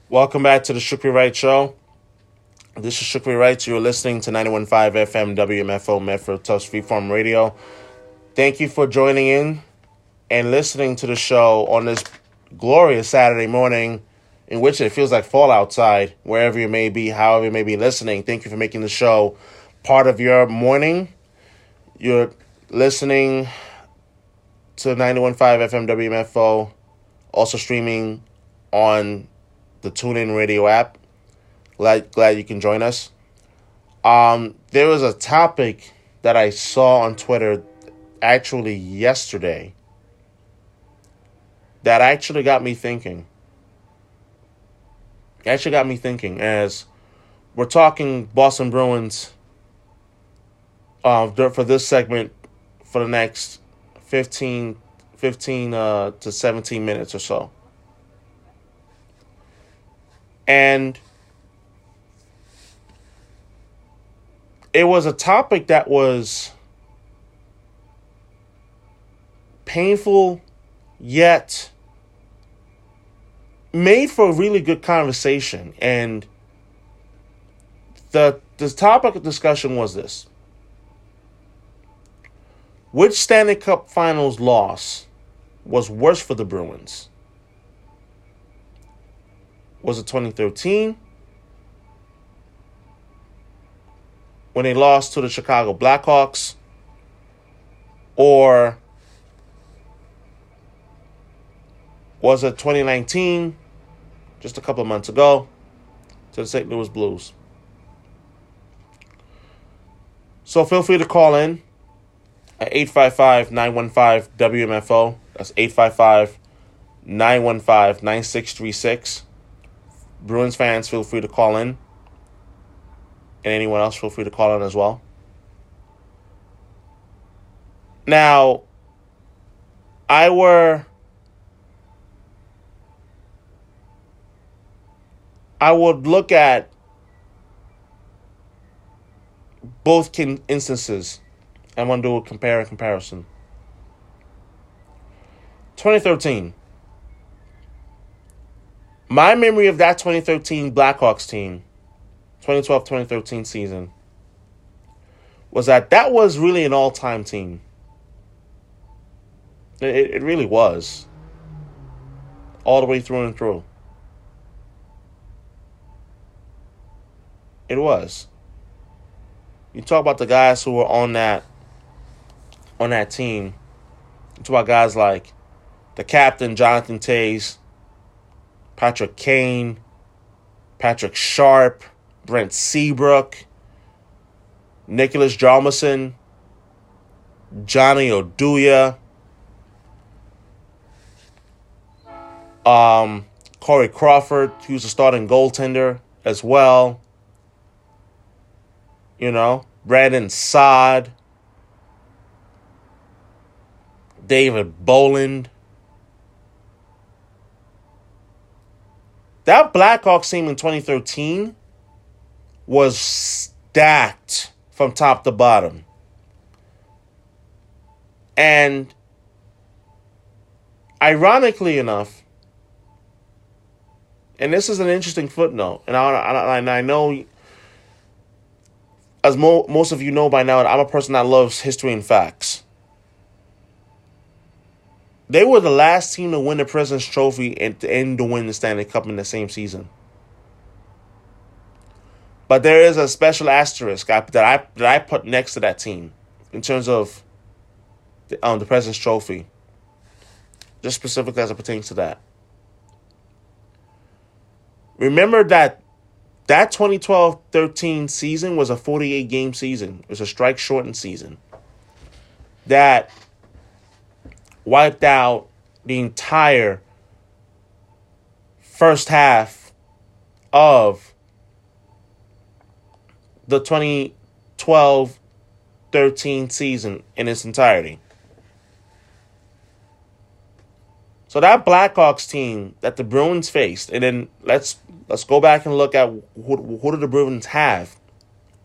Welcome back to the Shukri Wrights Show. This is Shukri Wrights. You're listening to 91.5 FM WMFO Medford Tufts Freeform Radio. Thank you for joining in and listening to the show on this glorious Saturday morning in which it feels like fall outside, wherever you may be, however you may be listening. Thank you for making the show part of your morning. You're listening to 91.5 FM WMFO, also streaming on the TuneIn Radio app. Glad you can join us. There was a topic that I saw on Twitter actually yesterday that actually got me thinking. As we're talking Boston Bruins for this segment for the next 15 to 17 minutes or so. And it was a topic that was painful, yet made for a really good conversation. And the topic of discussion was this: which Stanley Cup Finals loss was worse for the Bruins? Was it 2013, when they lost to the Chicago Blackhawks? Or was it 2019, just a couple of months ago, to the St. Louis Blues? So feel free to call in at 855-915-WMFO. That's 855-915-9636. Bruins fans, feel free to call in. And anyone else, feel free to call in as well. Now, I would look at both instances. I'm going to do a comparison. 2013. My memory of that 2013 Blackhawks team, 2012-2013 season, was that was really an all-time team. It really was. All the way through and through. It was. You talk about the guys who were on that team. You talk about guys like the captain, Jonathan Toews, Patrick Kane, Patrick Sharp, Brent Seabrook, Nicholas Hjalmarsson, Johnny Oduya, Corey Crawford, who's a starting goaltender as well. You know, Brandon Saad, David Boland. That Blackhawks team in 2013 was stacked from top to bottom. And ironically enough, and this is an interesting footnote, and I know, as most of you know by now, I'm a person that loves history and facts. They were the last team to win the President's Trophy and to win the Stanley Cup in the same season. But there is a special asterisk that I put next to that team in terms of the President's Trophy, just specifically as it pertains to that. Remember that 2012-13 season was a 48-game season. It was a strike-shortened season that wiped out the entire first half of the 2012-13 season in its entirety. So that Blackhawks team that the Bruins faced, and then let's go back and look at who did the Bruins have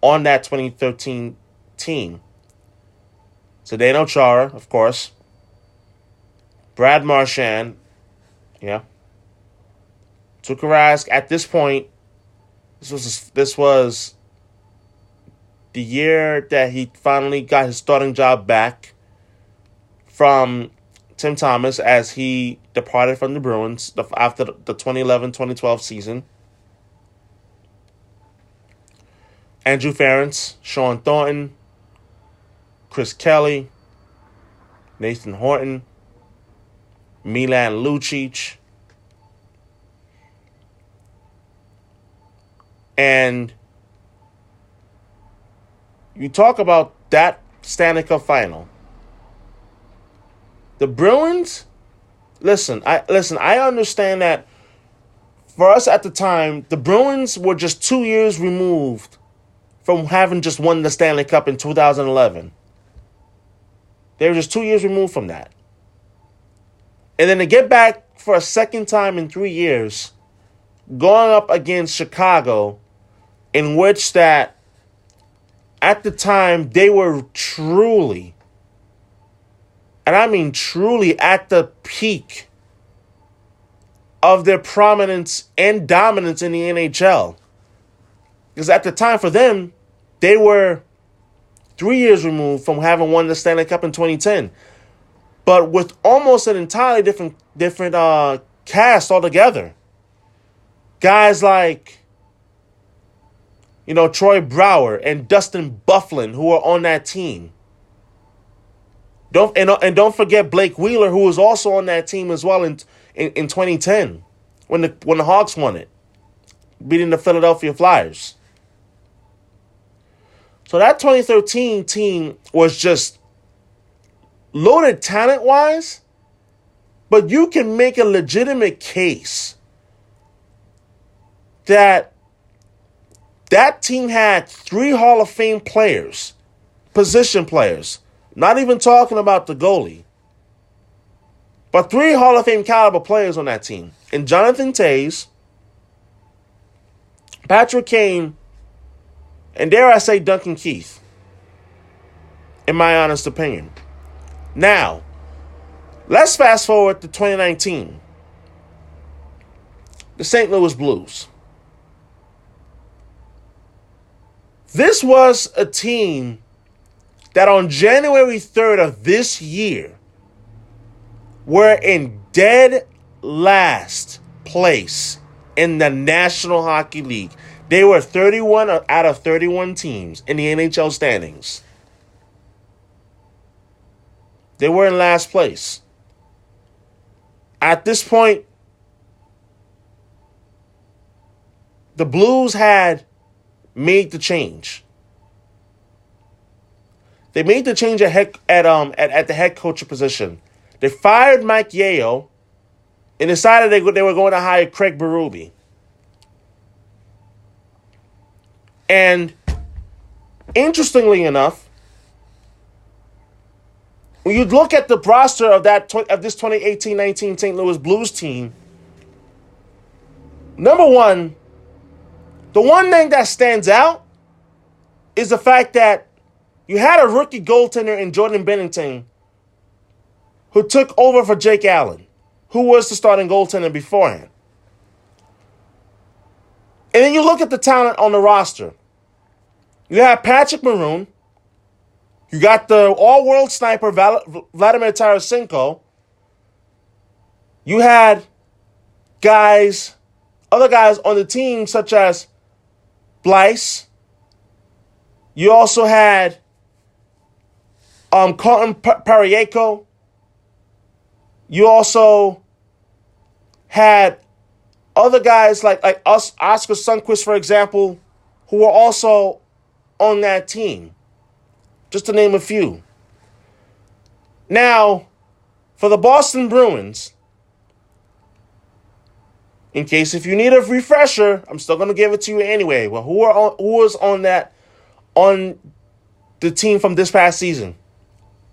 on that 2013 team. Zdeno Chara, of course. Brad Marchand, yeah. Shukri Wrights, at this point, this was the year that he finally got his starting job back from Tim Thomas as he departed from the Bruins after the 2011-2012 season. Andrew Ferentz, Sean Thornton, Chris Kelly, Nathan Horton, Milan Lucic, and you talk about that Stanley Cup final. The Bruins, I understand that for us at the time, the Bruins were just 2 years removed from having just won the Stanley Cup in 2011. They were just 2 years removed from that. And then to get back for a second time in 3 years, going up against Chicago, in which that at the time they were truly, and I mean truly, at the peak of their prominence and dominance in the NHL. Because at the time for them, they were 3 years removed from having won the Stanley Cup in 2010. But with almost an entirely different cast altogether. Guys like, Troy Brouwer and Dustin Byfuglien, who are on that team. Don't forget Blake Wheeler, who was also on that team as well in 2010 when the Hawks won it, beating the Philadelphia Flyers. So that 2013 team was just loaded talent-wise, but you can make a legitimate case that team had 3 Hall of Fame players, position players, not even talking about the goalie, but 3 Hall of Fame caliber players on that team. And Jonathan Toews, Patrick Kane, and dare I say Duncan Keith, in my honest opinion. Now, let's fast forward to 2019. The St. Louis Blues. This was a team that on January 3rd of this year were in dead last place in the National Hockey League. They were 31 out of 31 teams in the NHL standings. They were in last place. At this point, the Blues had made the change. They made the change at the head coach position. They fired Mike Yeo and decided they were going to hire Craig Berube. And interestingly enough, when you look at the roster of this 2018-19 St. Louis Blues team, number one, the one thing that stands out is the fact that you had a rookie goaltender in Jordan Binnington who took over for Jake Allen, who was the starting goaltender beforehand. And then you look at the talent on the roster. You have Patrick Maroon. You got the all-world sniper Vladimir Tarasenko. You had other guys on the team such as Blyce. You also had Colton Parayko. You also had other guys like Oscar Sundqvist, for example, who were also on that team, just to name a few. Now, for the Boston Bruins, in case if you need a refresher, I'm still going to give it to you anyway. Well, who was on the team from this past season?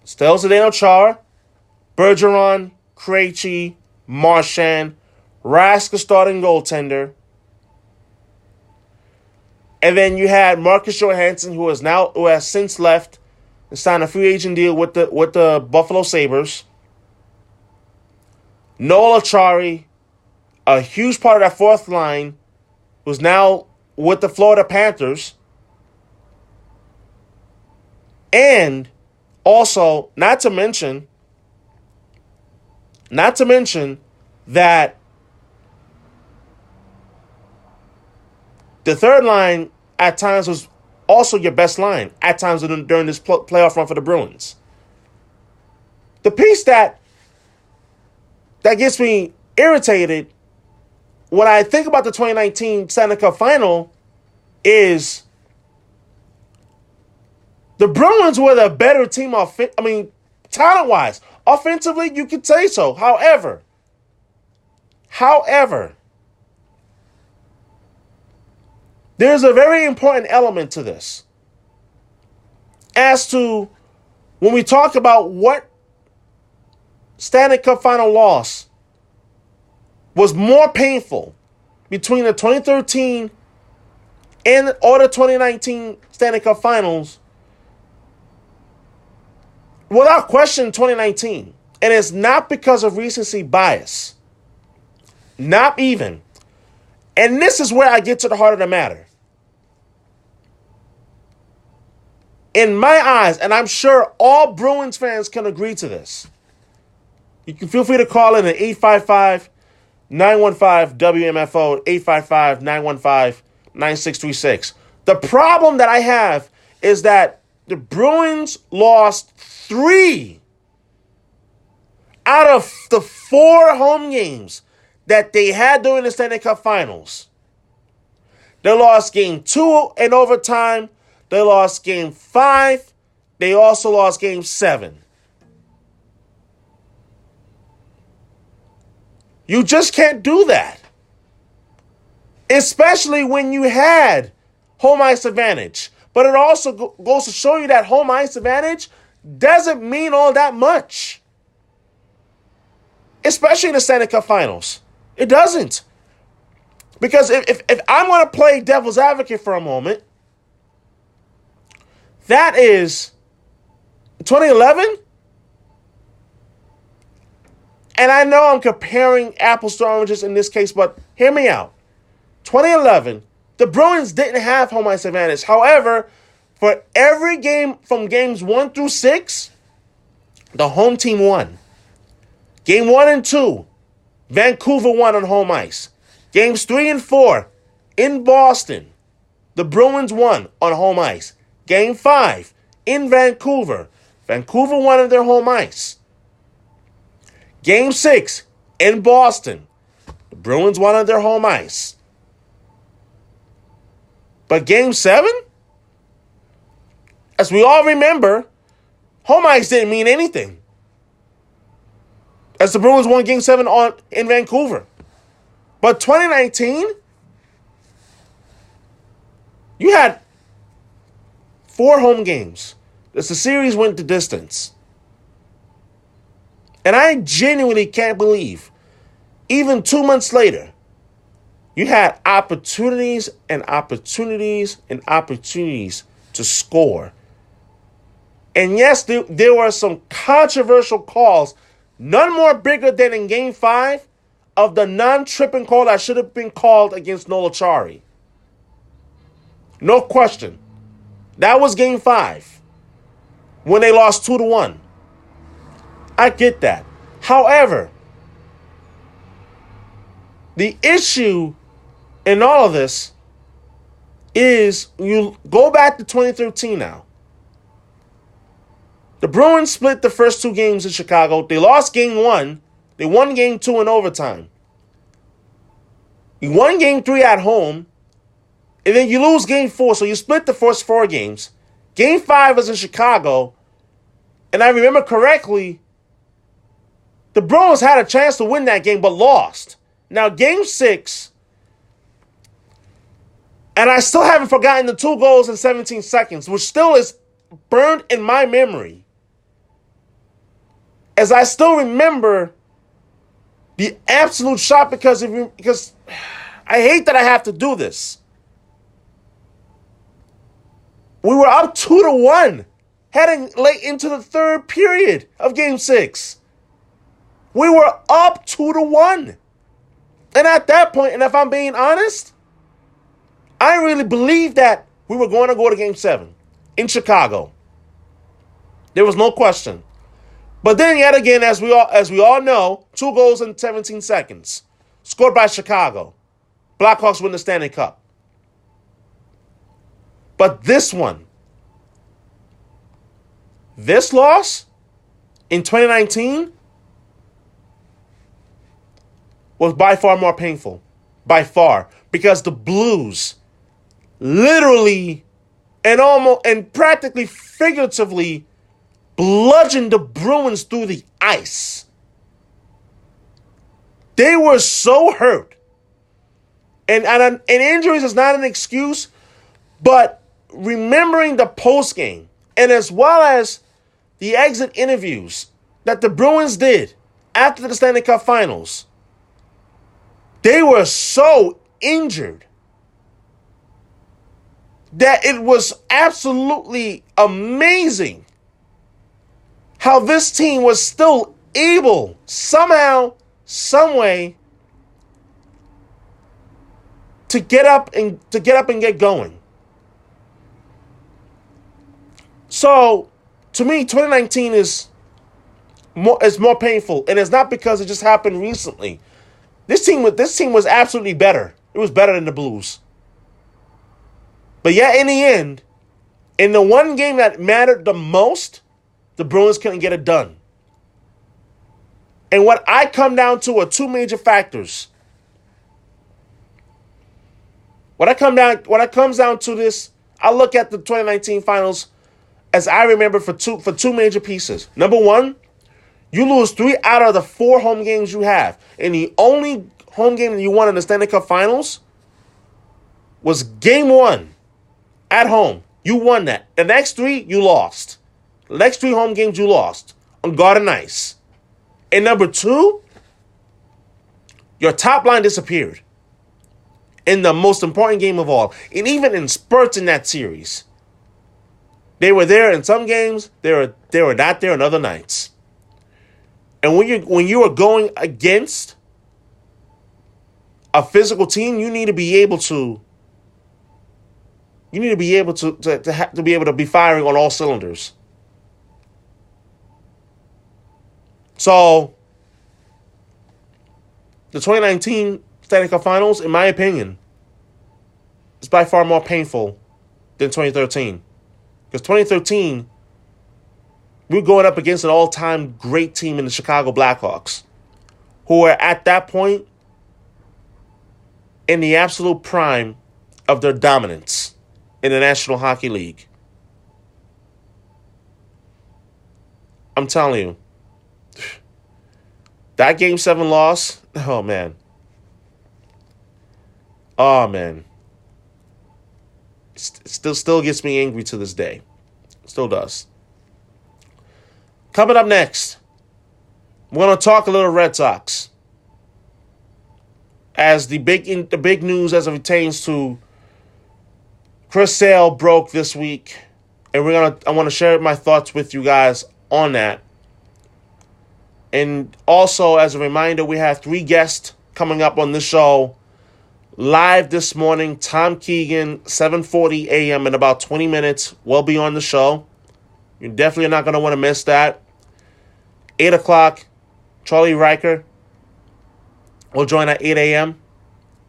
Still Zdeno Chara, Bergeron, Krejci, Marchand, Rask, starting goaltender. And then you had Marcus Johansson, who has since left and signed a free agent deal with the Buffalo Sabres. Noel Acciari, A huge part of that fourth line was now with the Florida Panthers. And also, not to mention that the third line at times was also your best line at times during this playoff run for the Bruins. The piece that gets me irritated when I think about the 2019 Stanley Cup Final is the Bruins were the better team, talent-wise. Offensively, you could say so. However, there's a very important element to this as to when we talk about what Stanley Cup Final loss was more painful between the 2013 or the 2019 Stanley Cup Finals. Without question, 2019. And it's not because of recency bias. Not even. And this is where I get to the heart of the matter. In my eyes, and I'm sure all Bruins fans can agree to this, you can feel free to call in at 855-915-WMFO, 855-915-9636. The problem that I have is that the Bruins lost 3 out of the 4 home games that they had during the Stanley Cup Finals. They lost game 2 in overtime. They lost game 5. They also lost game 7. You just can't do that. Especially when you had home ice advantage. But it also goes to show you that home ice advantage doesn't mean all that much. Especially in the Stanley Cup Finals. It doesn't. Because if I'm going to play devil's advocate for a moment, that is 2011. And I know I'm comparing apples to oranges in this case, but hear me out. 2011, the Bruins didn't have home ice advantage. However, for every game from games 1 through 6, the home team won. Game 1 and 2, Vancouver won on home ice. Games 3 and 4, in Boston, the Bruins won on home ice. Game 5, in Vancouver, Vancouver won on their home ice. Game 6, in Boston, the Bruins won on their home ice. But Game 7, as we all remember, home ice didn't mean anything, as the Bruins won Game 7 in Vancouver. But 2019, you had 4 home games as the series went the distance. And I genuinely can't believe, even 2 months later, you had opportunities and opportunities and opportunities to score. And yes, there were some controversial calls, none more bigger than in Game 5 of the non-tripping call that should have been called against Noel Acciari. No question. That was Game 5 when they lost 2-1. I get that. However, the issue in all of this is you go back to 2013 now. The Bruins split the first 2 games in Chicago. They lost Game 1. They won Game 2 in overtime. You won Game 3 at home. And then you lose Game 4. So you split the first 4 games. Game 5 was in Chicago. And I remember correctly, the Bruins had a chance to win that game but lost. Now, Game 6, and I still haven't forgotten the 2 goals in 17 seconds, which still is burned in my memory. As I still remember the absolute shock because I hate that I have to do this. We were up 2-1, heading late into the 3rd period of Game 6. We were up 2-1. And at that point, and if I'm being honest, I really believed that we were going to go to Game 7 in Chicago. There was no question. But then yet again, as we all know, 2 goals in 17 seconds. Scored by Chicago. Blackhawks win the Stanley Cup. But this loss in 2019 was by far more painful. By far. Because the Blues literally and practically figuratively bludgeoned the Bruins through the ice. They were so hurt. And injuries is not an excuse, but remembering the postgame and as well as the exit interviews that the Bruins did after the Stanley Cup Finals, they were so injured that it was absolutely amazing how this team was still able somehow, some way to get up and get going. So, to me, 2019 is more painful, and it's not because it just happened recently. This team was absolutely better. It was better than the Blues. But yet, in the end, in the one game that mattered the most, the Bruins couldn't get it done. And what I come down to are 2 major factors. When it comes down to this, I look at the 2019 finals as I remember for two major pieces. Number one, you lose 3 out of the 4 home games you have. And the only home game that you won in the Stanley Cup Finals was Game 1 at home. You won that. The next 3, you lost. The next 3 home games you lost on Garden Ice. And number 2, your top line disappeared in the most important game of all. And even in spurts in that series. They were there in some games, they were not there in other nights. And when you are going against a physical team, you need to be able to be able to be firing on all cylinders. So the 2019 Stanley Cup Finals, in my opinion, is by far more painful than 2013. Because 2013, we were going up against an all-time great team in the Chicago Blackhawks, who were at that point in the absolute prime of their dominance in the National Hockey League. I'm telling you, that Game 7 loss, oh man. It still gets me angry to this day. Still does. Coming up next, we're going to talk a little Red Sox. As the big news as it pertains to Chris Sale broke this week, and I want to share my thoughts with you guys on that. And also, as a reminder, we have 3 guests coming up on this show live this morning. Tom Keegan, 7:40 a.m. in about 20 minutes. We'll be on the show. You definitely are not going to want to miss that. 8 o'clock, Charlie Riker will join at 8 a.m.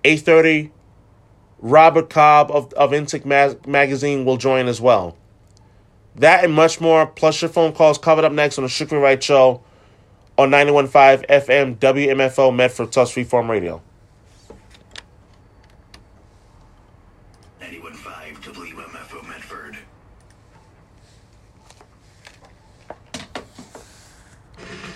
8:30, Robert Cobb of Intake Magazine will join as well. That and much more, plus your phone calls covered up next on the Shukri Wrights Show on 91.5 FM WMFO Medford Tusk Freeform Radio. 91.5 WMFO Medford.